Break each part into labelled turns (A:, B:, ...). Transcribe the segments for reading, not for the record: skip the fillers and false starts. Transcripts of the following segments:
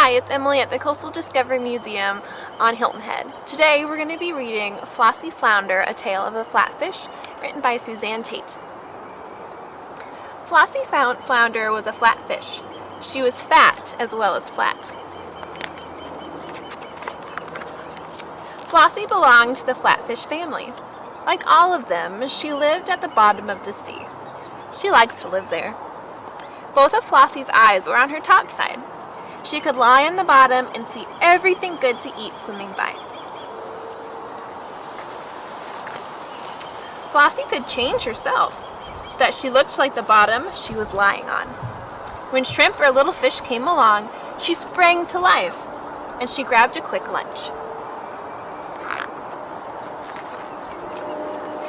A: Hi, it's Emily at the Coastal Discovery Museum on Hilton Head. Today we're going to be reading Flossie Flounder, A Tale of a Flatfish, written by Suzanne Tate. Flossie Flounder was a flatfish. She was fat as well as flat. Flossie belonged to the Flatfish family. Like all of them, she lived at the bottom of the sea. She liked to live there. Both of Flossie's eyes were on her topside. She could lie on the bottom and see everything good to eat swimming by. Flossie could change herself so that she looked like the bottom she was lying on. When shrimp or little fish came along, she sprang to life and she grabbed a quick lunch.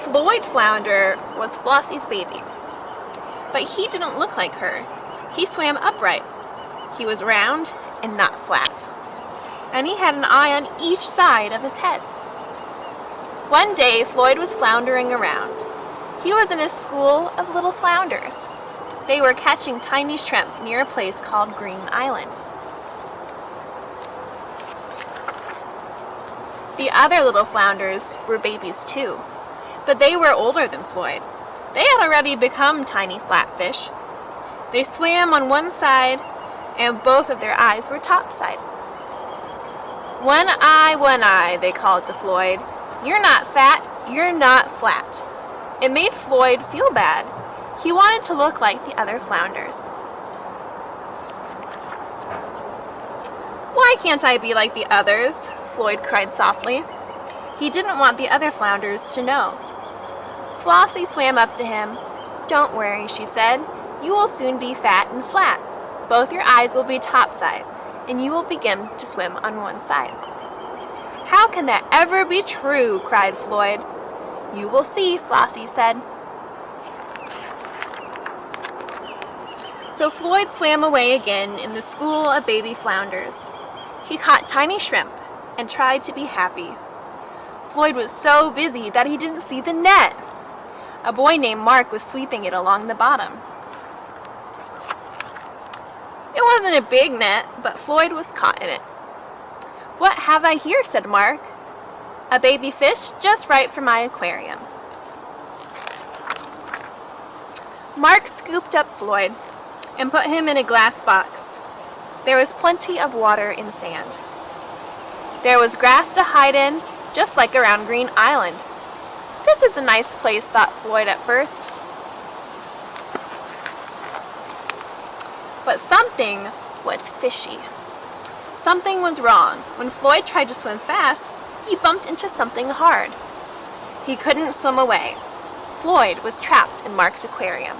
A: Floyd Flounder was Flossie's baby, but he didn't look like her. He swam upright. He was round and not flat, and he had an eye on each side of his head. One day, Floyd was floundering around. He was in a school of little flounders. They were catching tiny shrimp near a place called Green Island. The other little flounders were babies too, but they were older than Floyd. They had already become tiny flatfish. They swam on one side, and both of their eyes were topside. One eye, they called to Floyd. You're not fat, you're not flat. It made Floyd feel bad. He wanted to look like the other flounders. Why can't I be like the others? Floyd cried softly. He didn't want the other flounders to know. Flossie swam up to him. Don't worry, she said. You will soon be fat and flat. Both your eyes will be topside, and you will begin to swim on one side. How can that ever be true? Cried Floyd. You will see, Flossie said. So Floyd swam away again in the school of baby flounders. He caught tiny shrimp and tried to be happy. Floyd was so busy that he didn't see the net. A boy named Mark was sweeping it along the bottom. It wasn't a big net, but Floyd was caught in it. What have I here? Said Mark. A baby fish just right for my aquarium. Mark scooped up Floyd and put him in a glass box. There was plenty of water and sand. There was grass to hide in, just like around Green Island. This is a nice place, thought Floyd at first. But something was fishy. Something was wrong. When Floyd tried to swim fast, he bumped into something hard. He couldn't swim away. Floyd was trapped in Mark's aquarium.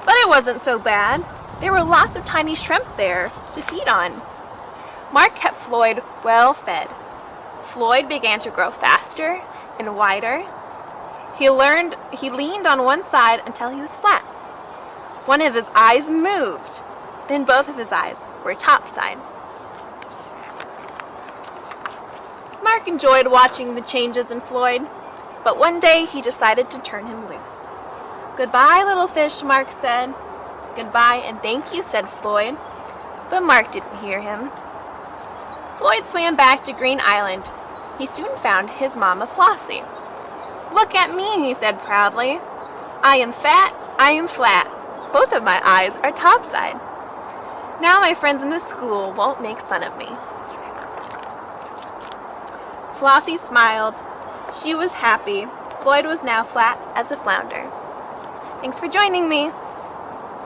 A: But it wasn't so bad. There were lots of tiny shrimp there to feed on. Mark kept Floyd well fed. Floyd began to grow faster and wider. He leaned on one side until he was flat. One of his eyes moved. Then both of his eyes were topside. Mark enjoyed watching the changes in Floyd, but one day he decided to turn him loose. Goodbye, little fish, Mark said. Goodbye and thank you, said Floyd, but Mark didn't hear him. Floyd swam back to Green Island. He soon found his mama, Flossie. Look at me, he said proudly. I am fat, I am flat. Both of my eyes are topside. Now my friends in the school won't make fun of me. Flossie smiled. She was happy. Floyd was now flat as a flounder. Thanks for joining me.